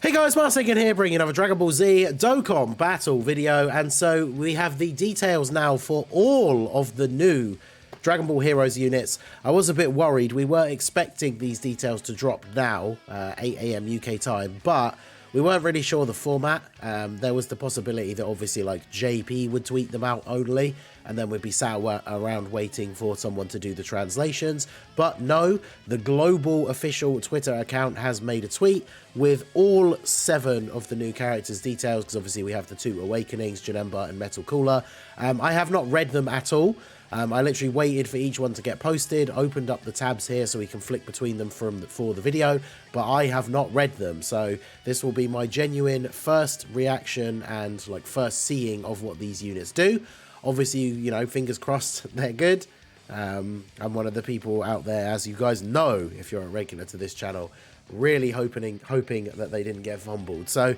Hey guys, Marsegan here, bringing another Dragon Ball Z Dokkan battle video, and so we have the details now for all of the new Dragon Ball Heroes units. I was a bit worried, we were expecting these details to drop now, 8 AM UK time, but we weren't really sure the format. There was the possibility that obviously like JP would tweet them out only, and then we'd be sat around waiting for someone to do the translations. But no, the global official Twitter account has made a tweet with all 7 of the new characters' details, because obviously we have the 2 Awakenings, Janemba and Metal Cooler. I have not read them at all. I literally waited for each one to get posted, opened up the tabs here so we can flick between them for the video, but I have not read them, so this will be my genuine first reaction and like first seeing of what these units do. Obviously, you know, fingers crossed they're good. I'm one of the people out there, as you guys know, if you're a regular to this channel, really hoping that they didn't get fumbled. So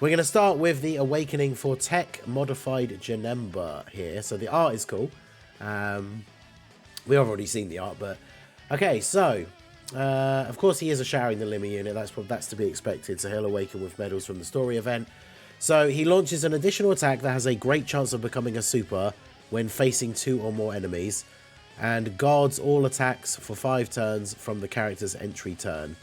we're going to start with the Awakening for Tech Modified Janemba here. So the art is cool. We've already seen the art, but okay, so of course he is a Showering the Limit unit. That's to be expected, so he'll awaken with medals from the story event. So he launches an additional attack that has a great chance of becoming a super when facing 2 or more enemies, and guards all attacks for 5 turns from the character's entry turn.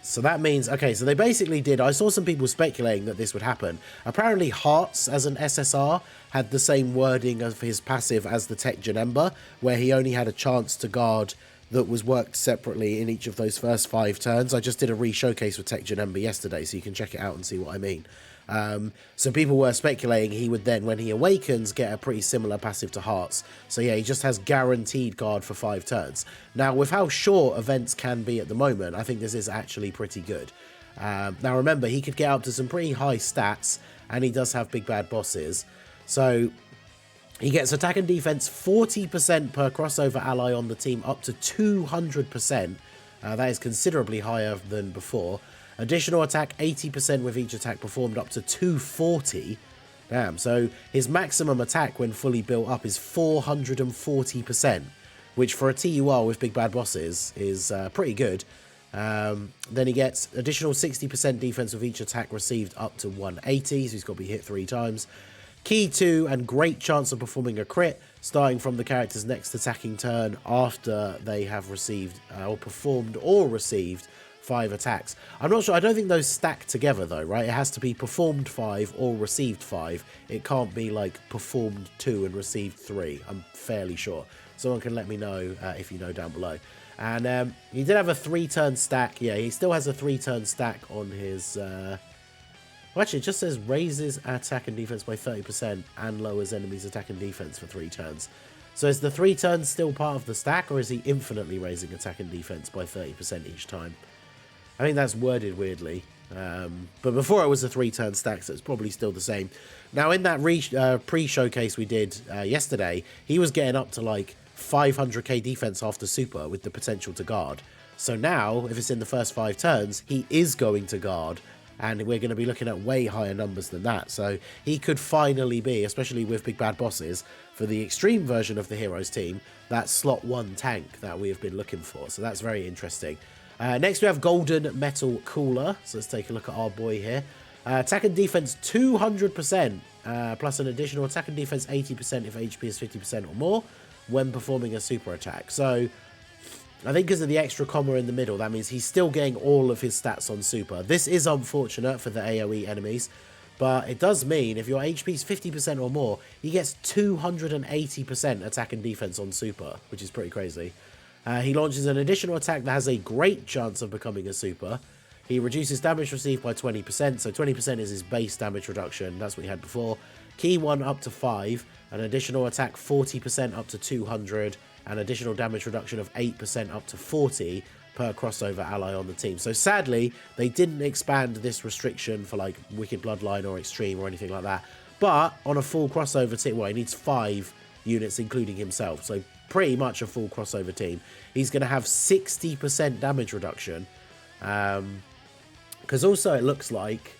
So that means, okay, so they basically did, I saw some people speculating that this would happen. Apparently Hearts as an SSR had the same wording of his passive as the Tech Janemba, where he only had a chance to guard that was worked separately in each of those first 5 turns. I just did a re-showcase with Tech Janemba yesterday, so you can check it out and see what I mean. So people were speculating he would then, when he awakens, get a pretty similar passive to Hearts. So yeah, he just has guaranteed guard for 5 turns. Now, with how short events can be at the moment, I think this is actually pretty good. Now remember, he could get up to some pretty high stats, and he does have big bad bosses. So he gets attack and defense 40% per crossover ally on the team, up to 200%. That is considerably higher than before. Additional attack 80% with each attack performed, up to 240. Damn, so his maximum attack when fully built up is 440%, which for a TUR with big bad bosses is pretty good. Then he gets additional 60% defense with each attack received, up to 180, so he's got to be hit 3 times. Key 2 and great chance of performing a crit, starting from the character's next attacking turn after they have received or performed or received 5 attacks. I'm not sure, I don't think those stack together though, right? It has to be performed 5 or received 5. It can't be like performed 2 and received 3, I'm fairly sure. Someone can let me know if you know down below. And he did have a 3-turn stack. Yeah, he still has a 3-turn stack on his... Well, actually, it just says raises attack and defense by 30% and lowers enemies' attack and defense for 3 turns. So is the 3 turns still part of the stack, or is he infinitely raising attack and defense by 30% each time? I think that's worded weirdly. But before it was a 3-turn stack, so it's probably still the same. Now, in that pre-showcase we did yesterday, he was getting up to like 500k defense after super with the potential to guard. So now, if it's in the first 5 turns, he is going to guard, and we're going to be looking at way higher numbers than that. So he could finally be, especially with big bad bosses, for the extreme version of the Heroes team, that slot 1 tank that we have been looking for. So that's very interesting. Next we have Golden Metal Cooler. So let's take a look at our boy here. Attack and defense 200%, plus an additional attack and defense 80% if HP is 50% or more when performing a super attack. So I think because of the extra comma in the middle, that means he's still getting all of his stats on super. This is unfortunate for the AoE enemies, but it does mean if your HP is 50% or more, he gets 280% attack and defense on super, which is pretty crazy. He launches an additional attack that has a great chance of becoming a super. He reduces damage received by 20%, so 20% is his base damage reduction. That's what he had before. Key 1 up to 5, an additional attack 40% up to 200, an additional damage reduction of 8% up to 40 per crossover ally on the team. So sadly, they didn't expand this restriction for like Wicked Bloodline or Extreme or anything like that. But on a full crossover team, well, he needs 5 units including himself, so pretty much a full crossover team. He's going to have 60% damage reduction. Because also it looks like,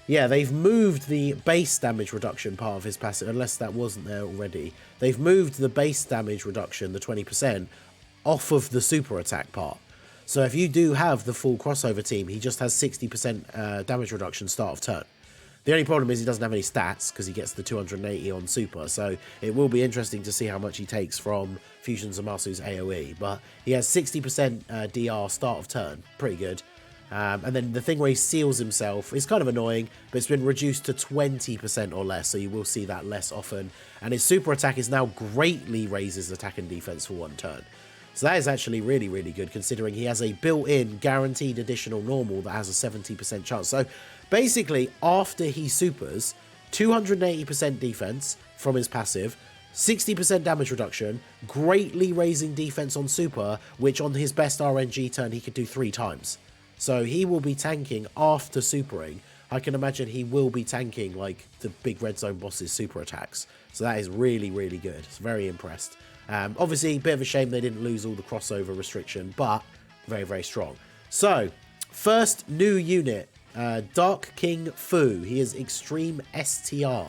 yeah, they've moved the base damage reduction part of his passive, unless that wasn't there already. They've moved the base damage reduction, the 20%, off of the super attack part. So if you do have the full crossover team, he just has 60% damage reduction start of turn. The only problem is he doesn't have any stats because he gets the 280 on super. So it will be interesting to see how much he takes from Fusion Zamasu's AoE. But he has 60% DR start of turn. Pretty good. And then the thing where he seals himself is kind of annoying, but it's been reduced to 20% or less, so you will see that less often. And his super attack is now greatly raises attack and defense for 1 turn. So that is actually really, really good, considering he has a built-in guaranteed additional normal that has a 70% chance. So basically, after he supers, 280% defense from his passive, 60% damage reduction, greatly raising defense on super, which on his best RNG turn he could do 3 times. So he will be tanking after supering. I can imagine he will be tanking like the big red zone boss's super attacks. So that is really, really good. It's very impressed. Obviously, a bit of a shame they didn't lose all the crossover restriction, but very, very strong. So, first new unit, Dark King Fu. He is Extreme STR.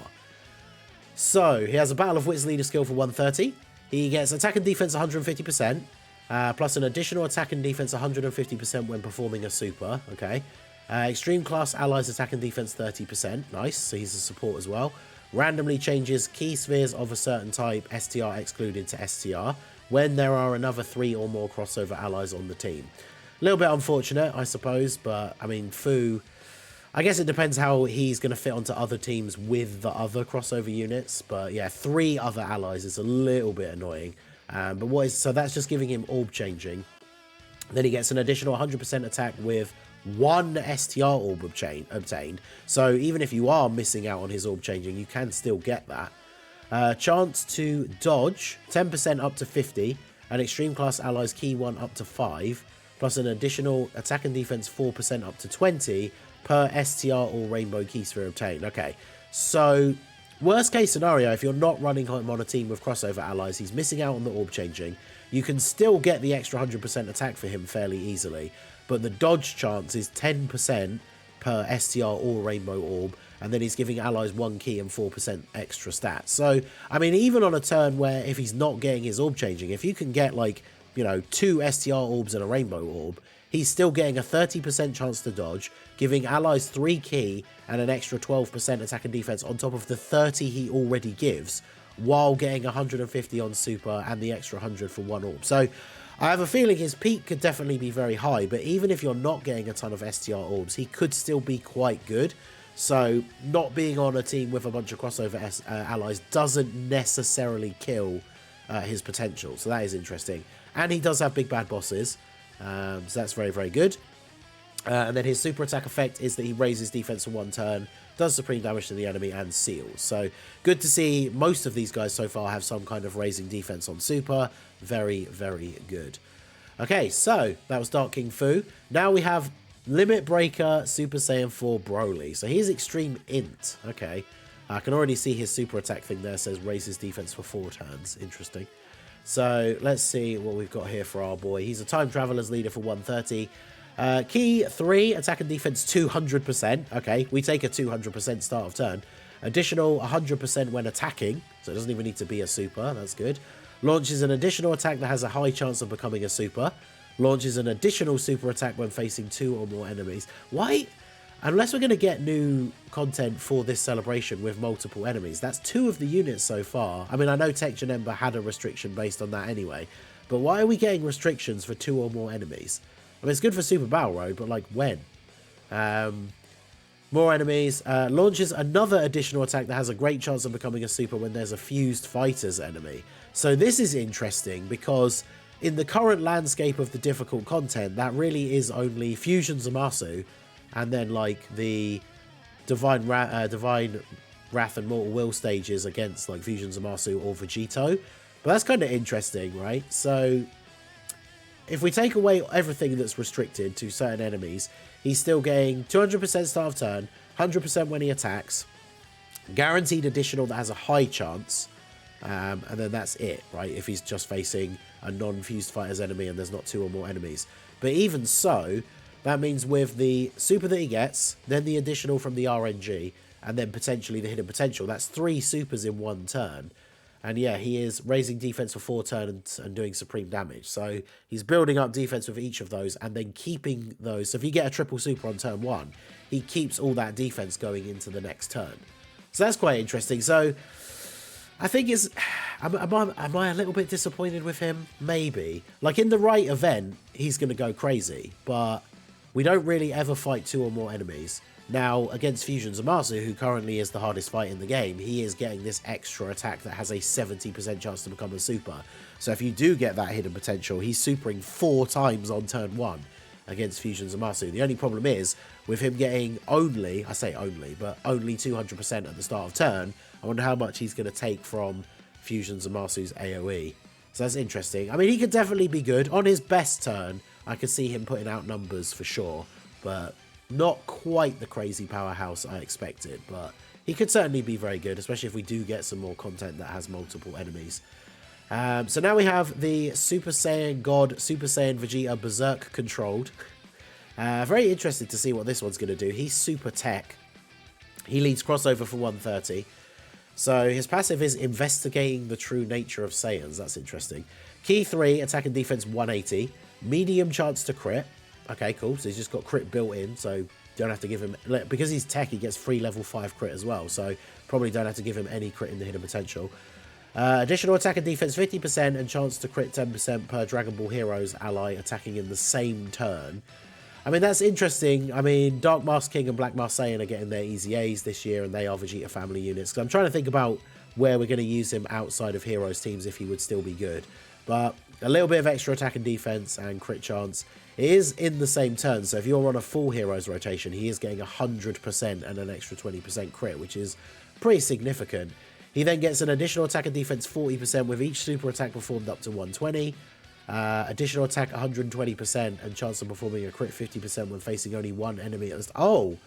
So, he has a Battle of Wits leader skill for 130. He gets attack and defense 150%. Plus an additional attack and defense 150% when performing a super. Okay. Extreme class allies attack and defense 30%. Nice. So he's a support as well. Randomly changes key spheres of a certain type, STR excluded to STR, when there are another 3 or more crossover allies on the team. A little bit unfortunate, I suppose, but I mean, Fu, I guess it depends how he's going to fit onto other teams with the other crossover units. But yeah, 3 other allies is a little bit annoying. But so that's just giving him orb changing. Then he gets an additional 100% attack with 1 STR orb obtained. So even if you are missing out on his orb changing, you can still get that. Chance to dodge 10% up to 50, and extreme class allies key 1 up to 5, plus an additional attack and defense 4% up to 20 per STR or rainbow key sphere obtained. Okay, so worst case scenario, if you're not running him on a team with crossover allies, he's missing out on the orb changing. You can still get the extra 100% attack for him fairly easily, but the dodge chance is 10% per STR or rainbow orb, and then he's giving allies 1 key and 4% extra stats. So, I mean, even on a turn where if he's not getting his orb changing, if you can get like, you know, 2 STR orbs and a rainbow orb, he's still getting a 30% chance to dodge, giving allies 3 key and an extra 12% attack and defense on top of the 30 he already gives, while getting 150 on super and the extra 100 for 1 orb. So I have a feeling his peak could definitely be very high, but even if you're not getting a ton of STR orbs, he could still be quite good. So not being on a team with a bunch of crossover allies doesn't necessarily kill his potential. So that is interesting. And he does have big bad bosses. So that's very, very good. And then his super attack effect is that he raises defense for 1 turn, does supreme damage to the enemy, and seals. So good to see most of these guys so far have some kind of raising defense on super. Very, very good. Okay, so that was Dark King Fu. Now we have Limit Breaker Super Saiyan 4 Broly. So he's Extreme Int. Okay. I can already see his super attack thing there says raises defense for 4 turns. Interesting. So let's see what we've got here for our boy. He's a time traveler's leader for 130. Key 3, attack and defense 200%. Okay, we take a 200% start of turn. Additional 100% when attacking, so it doesn't even need to be a super. That's good. Launches an additional attack that has a high chance of becoming a super. Launches an additional super attack when facing 2 or more enemies. Why? Unless we're going to get new content for this celebration with multiple enemies. That's 2 of the units so far. I mean, I know Tech Ember had a restriction based on that anyway. But why are we getting restrictions for 2 or more enemies? I mean, it's good for Super Battle Road, but like when? More enemies. Launches another additional attack that has a great chance of becoming a super when there's a fused fighters enemy. So this is interesting because in the current landscape of the difficult content, that really is only Fusion Zamasu and then like the Divine Wrath and Mortal Will stages against like Fusion Zamasu or Vegito. But that's kind of interesting, right? So if we take away everything that's restricted to certain enemies, he's still getting 200% start of turn, 100% when he attacks, guaranteed additional that has a high chance, and then that's it, right? If he's just facing a non-fused fighters enemy and there's not 2 or more enemies. But even so, that means with the super that he gets, then the additional from the RNG, and then potentially the hidden potential, that's 3 supers in 1 turn. And yeah, he is raising defense for 4 turns and doing supreme damage. So he's building up defense with each of those and then keeping those. So if you get a triple super on turn 1, he keeps all that defense going into the next turn. So that's quite interesting. So I think it's... Am I a little bit disappointed with him? Maybe. Like, in the right event, he's going to go crazy. But we don't really ever fight 2 or more enemies. Now, against Fusion Zamasu, who currently is the hardest fight in the game, he is getting this extra attack that has a 70% chance to become a super. So if you do get that hidden potential, he's supering 4 times on turn 1 against Fusion Zamasu. The only problem is, with him getting only, I say only, but only 200% at the start of turn, I wonder how much he's going to take from Fusion Zamasu's AoE. So that's interesting. I mean, he could definitely be good. On his best turn, I could see him putting out numbers for sure, but not quite the crazy powerhouse I expected. But he could certainly be very good, especially if we do get some more content that has multiple enemies. So now we have the Super Saiyan God, Super Saiyan Vegeta Berserk controlled. Very interested to see what this one's going to do. He's super tech. He leads crossover for 130. So his passive is investigating the true nature of Saiyans. That's interesting. Key 3, attack and defense 180. Medium chance to crit. Okay, cool. So he's just got crit built in. So you don't have to give him... Because he's tech, he gets free level 5 crit as well. So probably don't have to give him any crit in the hidden potential. Additional attack and defense 50% and chance to crit 10% per Dragon Ball Heroes ally attacking in the same turn. I mean, that's interesting. I mean, Dark Mask King and Black Mask Saiyan are getting their easy A's this year, and they are Vegeta family units. Because I'm trying to think about where we're going to use him outside of Heroes teams if he would still be good. But a little bit of extra attack and defense and crit chance. It is in the same turn, so if you're on a full Heroes rotation, he is getting 100% and an extra 20% crit, which is pretty significant. He then gets an additional attack and defense 40% with each super attack performed up to 120. Additional attack 120% and chance of performing a crit 50% when facing only one enemy at the start. Oh,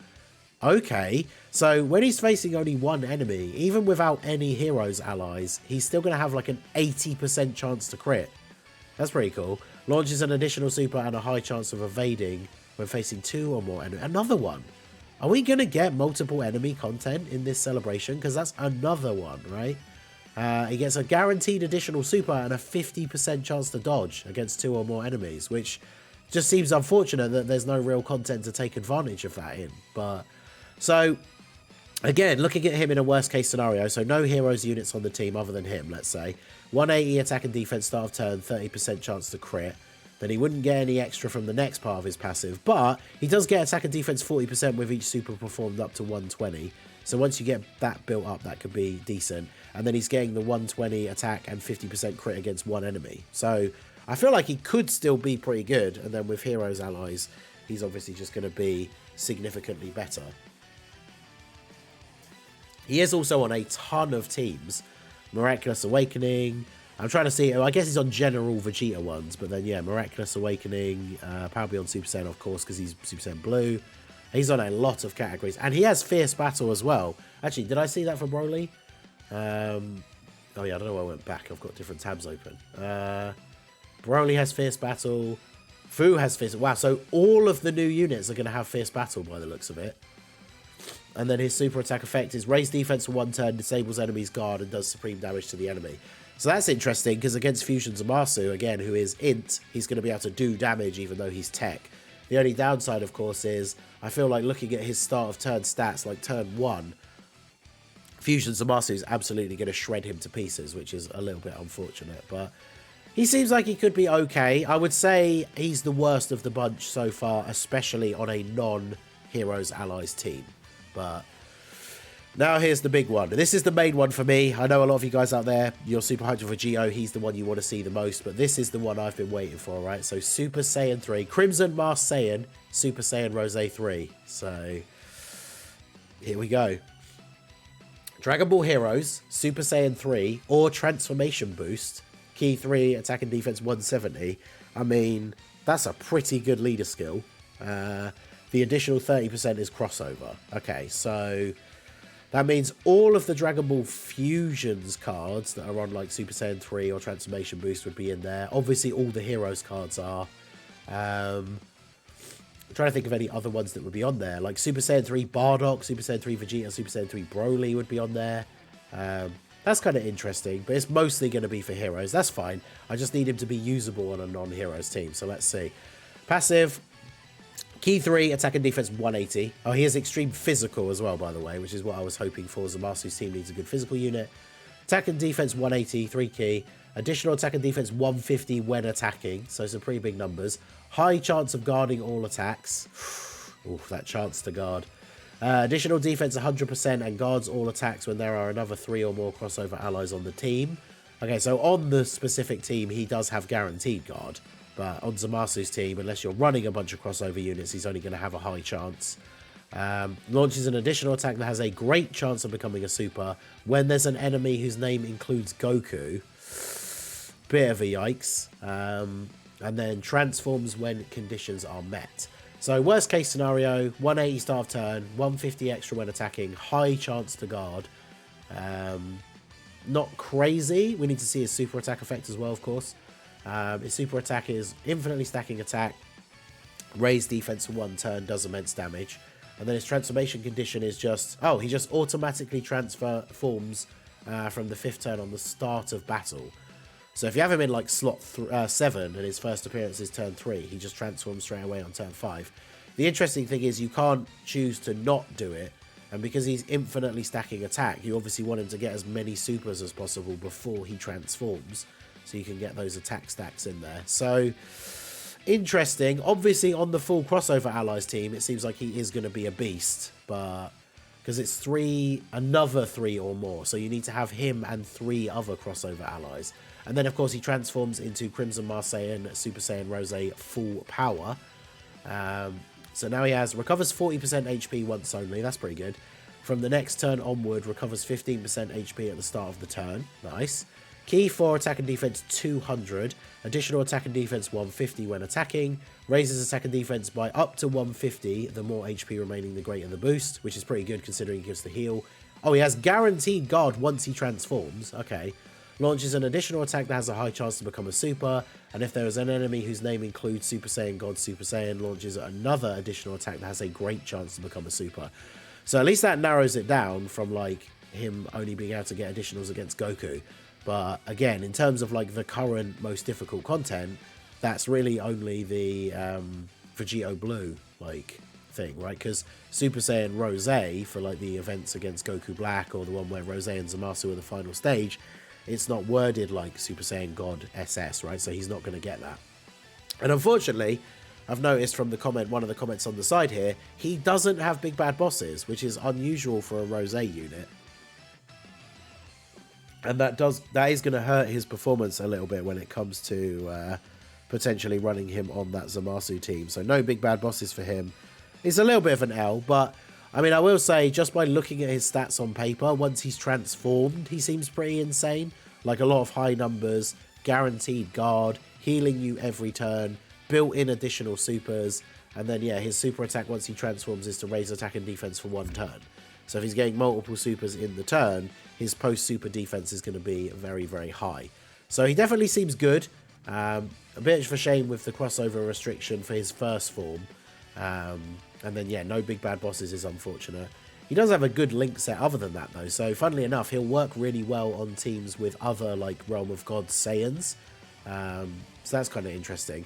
okay. So when he's facing only one enemy, even without any heroes allies, he's still going to have like an 80% chance to crit. That's pretty cool. Launches an additional super and a high chance of evading when facing 2 or more enemies. Another one. Are we going to get multiple enemy content in this celebration? Because that's another one, right? He gets a guaranteed additional super and a 50% chance to dodge against 2 or more enemies, which just seems unfortunate that there's no real content to take advantage of that in. But so, again, looking at him in a worst case scenario, so no heroes units on the team other than him, let's say. 180 attack and defense start of turn, 30% chance to crit. Then he wouldn't get any extra from the next part of his passive, but he does get attack and defense 40% with each super performed up to 120. So once you get that built up, that could be decent. And then he's getting the 120 attack and 50% crit against one enemy. So I feel like he could still be pretty good. And then with Heroes allies, he's obviously just going to be significantly better. He is also on a ton of teams. Miraculous Awakening. I'm trying to see, I guess he's on general Vegeta ones, but then yeah, Miraculous Awakening, probably on Super Saiyan, of course, because he's Super Saiyan Blue. He's on a lot of categories, and he has Fierce Battle as well. Actually, did I see that for Broly? Oh yeah, I don't know why I went back. I've got different tabs open. Broly has Fierce Battle. Fu has Fierce... Wow, so all of the new units are going to have Fierce Battle by the looks of it. And then his super attack effect is raise defense for 1 turn, disables enemy's guard, and does supreme damage to the enemy. So that's interesting, because against Fusion Zamasu, again, who is int, he's going to be able to do damage even though he's tech. The only downside, of course, is I feel like looking at his start of turn stats, like turn 1, Fusion Zamasu is absolutely going to shred him to pieces, which is a little bit unfortunate. But he seems like he could be okay. I would say he's the worst of the bunch so far, especially on a non-Heroes Allies team. But now here's the big one. This is the main one for me. I know a lot of you guys out there, you're super hyped for Geo. He's the one you want to see the most. But this is the one I've been waiting for, right? So Super Saiyan 3. Crimson Mask Saiyan. Super Saiyan Rose 3. So here we go. Dragon Ball Heroes. Super Saiyan 3. Or Transformation Boost. Key 3. Attack and Defense 170. I mean, that's a pretty good leader skill. The additional 30% is crossover. Okay, so that means all of the Dragon Ball Fusions cards that are on like Super Saiyan 3 or Transformation Boost would be in there. Obviously, all the Heroes cards are. I'm trying to think of any other ones that would be on there. Like Super Saiyan 3 Bardock, Super Saiyan 3 Vegeta, Super Saiyan 3 Broly would be on there. That's kind of interesting, but it's mostly going to be for heroes. That's fine. I just need him to be usable on a non-heroes team. So let's see. Passive, Key 3, attack and defense 180. Oh, he has extreme physical as well, by the way, which is what I was hoping for. Zamasu's team needs a good physical unit. Attack and defense 180, 3 key. Additional attack and defense 150 when attacking. So some pretty big numbers. High chance of guarding all attacks. Oof, that chance to guard. Additional defense 100% and guards all attacks when there are another 3 or more crossover allies on the team. Okay, so on the specific team, he does have guaranteed guard. But on Zamasu's team, unless you're running a bunch of crossover units, he's only going to have a high chance. Launches an additional attack that has a great chance of becoming a super when there's an enemy whose name includes Goku. Bit of a yikes. And then transforms when conditions are met. So worst case scenario, 180 start of turn, 150 extra when attacking, high chance to guard. Not crazy. We need to see his super attack effect as well, of course. His super attack is infinitely stacking attack, raise defense for 1 turn, does immense damage. And then his transformation condition is just, oh, he just automatically transforms from the 5th turn on the start of battle. So if you have him in like slot 7 and his first appearance is turn 3, he just transforms straight away on turn 5. The interesting thing is you can't choose to not do it. And because he's infinitely stacking attack, you obviously want him to get as many supers as possible before he transforms. So you can get those attack stacks in there. So, interesting. Obviously, on the full crossover allies team, it seems like he is going to be a beast. But, because it's another 3 or more. So you need to have him and 3 other crossover allies. And then, of course, he transforms into Crimson Marseillan, Super Saiyan Rose full power. So now he recovers 40% HP once only. That's pretty good. From the next turn onward, recovers 15% HP at the start of the turn. Nice. Key 4, attack and defense 200. Additional attack and defense 150 when attacking. Raises attack and defense by up to 150. The more HP remaining, the greater the boost, which is pretty good considering he gives the heal. Oh, he has guaranteed guard once he transforms. Okay. Launches an additional attack that has a high chance to become a super. And if there is an enemy whose name includes Super Saiyan God Super Saiyan, launches another additional attack that has a great chance to become a super. So at least that narrows it down from like him only being able to get additionals against Goku. But again, in terms of like the current most difficult content, that's really only the Vegito Blue like thing, right? Because Super Saiyan Rose for like the events against Goku Black or the one where Rose and Zamasu are the final stage, it's not worded like Super Saiyan God SS, right? So he's not going to get that. And unfortunately, I've noticed from the one of the comments on the side here, he doesn't have big bad bosses, which is unusual for a Rose unit. And that is going to hurt his performance a little bit when it comes to potentially running him on that Zamasu team. So no big bad bosses for him. It's a little bit of an L, but I mean, I will say just by looking at his stats on paper, once he's transformed, he seems pretty insane. Like a lot of high numbers, guaranteed guard, healing you every turn, built-in additional supers, and then yeah, his super attack once he transforms is to raise attack and defense for 1 turn. So if he's getting multiple supers in the turn, his post-super defense is going to be very, very high. So he definitely seems good. A bit of a shame with the crossover restriction for his first form. And then, yeah, no big bad bosses is unfortunate. He does have a good link set other than that, though. So funnily enough, he'll work really well on teams with other, like, Realm of God Saiyans. So that's kind of interesting.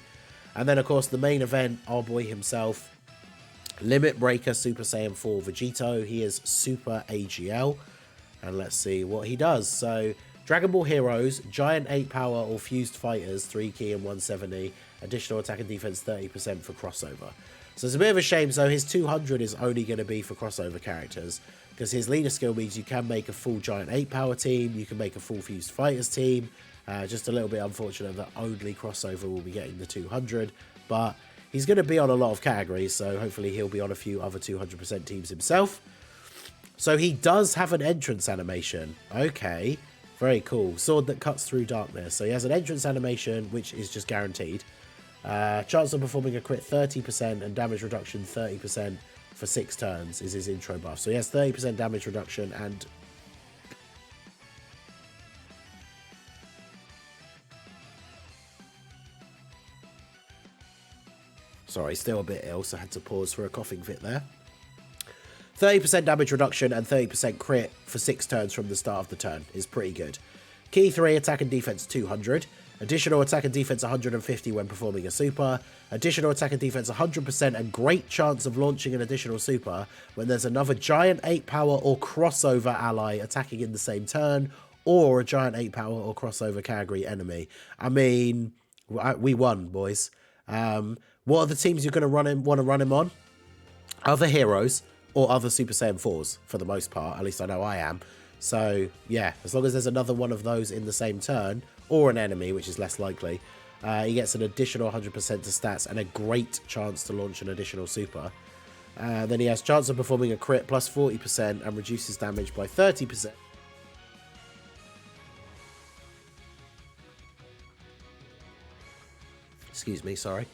And then, of course, the main event, our boy himself, Limit Breaker Super Saiyan 4 Vegito. He is Super AGL. And let's see what he does. So, Dragon Ball Heroes, Giant 8 Power or Fused Fighters, 3 key and 170. Additional attack and defense 30% for crossover. So it's a bit of a shame. So his 200 is only going to be for crossover characters. Because his leader skill means you can make a full Giant 8 Power team. You can make a full Fused Fighters team. Just a little bit unfortunate that only crossover will be getting the 200. But he's going to be on a lot of categories. So hopefully he'll be on a few other 200% teams himself. So he does have an entrance animation. Okay, very cool. Sword that cuts through darkness. So he has an entrance animation, which is just guaranteed. Chance of performing a crit 30% and damage reduction 30% for 6 turns is his intro buff. So he has 30% damage reduction and... Sorry, still a bit ill, so I had to pause for a coughing fit there. 30% damage reduction and 30% crit for 6 turns from the start of the turn is pretty good. Key 3, attack and defense 200. Additional attack and defense 150 when performing a super. Additional attack and defense 100% and great chance of launching an additional super when there's another giant 8 power or crossover ally attacking in the same turn, or a giant 8 power or crossover category enemy. I mean, we won, boys. What are the teams you're going to want to run him on? Other heroes or other Super Saiyan 4s for the most part. At least I know I am. So, yeah, as long as there's another one of those in the same turn, or an enemy, which is less likely, he gets an additional 100% to stats and a great chance to launch an additional super. Then he has chance of performing a crit plus 40% and reduces damage by 30%. Excuse me, sorry.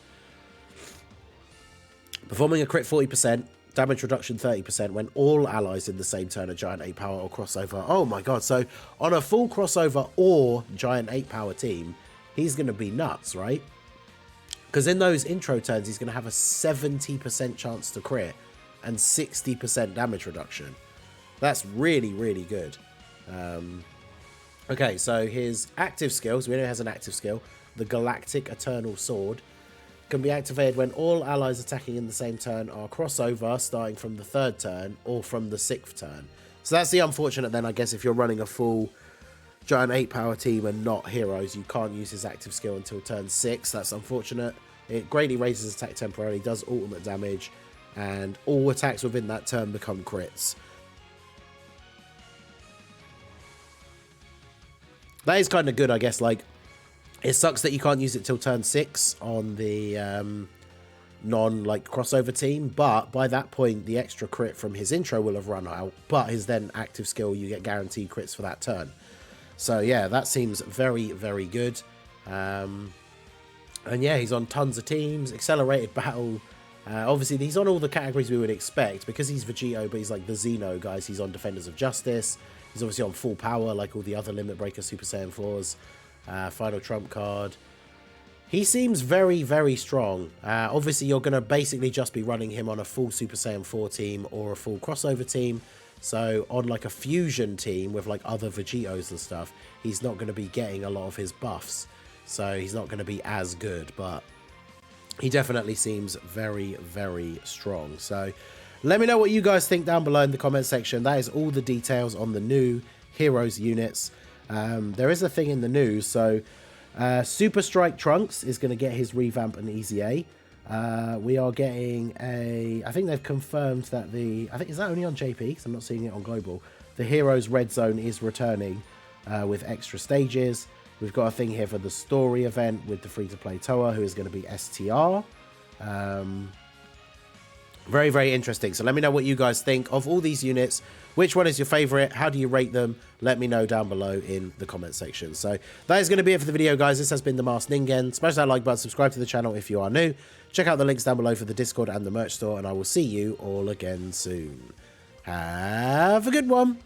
Performing a crit 40%, damage reduction 30% when all allies in the same turn are giant 8 power or crossover. Oh my god, so on a full crossover or giant 8 power team, he's going to be nuts, right? Because in those intro turns, he's going to have a 70% chance to crit and 60% damage reduction. That's really, really good. Okay, so his active skills, we know he has an active skill, the Galactic Eternal Sword, can be activated when all allies attacking in the same turn are crossover, starting from the 3rd turn or from the 6th turn. So that's the unfortunate then, I guess, if you're running a full giant 8 power team and not heroes, you can't use his active skill until turn 6. That's unfortunate. It greatly raises attack temporarily, does ultimate damage, and all attacks within that turn become crits. That is kind of good, I guess. Like, it sucks that you can't use it till turn 6 on the crossover team, but by that point the extra crit from his intro will have run out, but his then active skill, you get guaranteed crits for that turn. So yeah, that seems very, very good. And yeah, he's on tons of teams. Accelerated battle, obviously he's on all the categories we would expect because he's Vegito, but he's like the Xeno guys. He's on Defenders of Justice. He's obviously on full power like all the other Limit Breaker Super Saiyan 4s. Final trump card. He seems very, very strong. Obviously, you're going to basically just be running him on a full Super Saiyan 4 team or a full crossover team. So on like a fusion team with like other Vegetos and stuff, he's not going to be getting a lot of his buffs. So he's not going to be as good, but he definitely seems very, very strong. So let me know what you guys think down below in the comment section. That is all the details on the new Heroes units. There is a thing in the news, so Super Strike Trunks is going to get his revamp and Easy A. We are getting I think they've confirmed that is that only on JP, because I'm not seeing it on Global. The Heroes Red Zone is returning with extra stages. We've got a thing here for the story event with the free-to-play Toa, who is going to be STR. Very, very interesting. So let me know what you guys think of all these units. Which one is your favorite? How do you rate them? Let me know down below in the comment section. So that is going to be it for the video, guys. This has been the Masked Ningen. Smash that like button. Subscribe to the channel if you are new. Check out the links down below for the Discord and the merch store. And I will see you all again soon. Have a good one.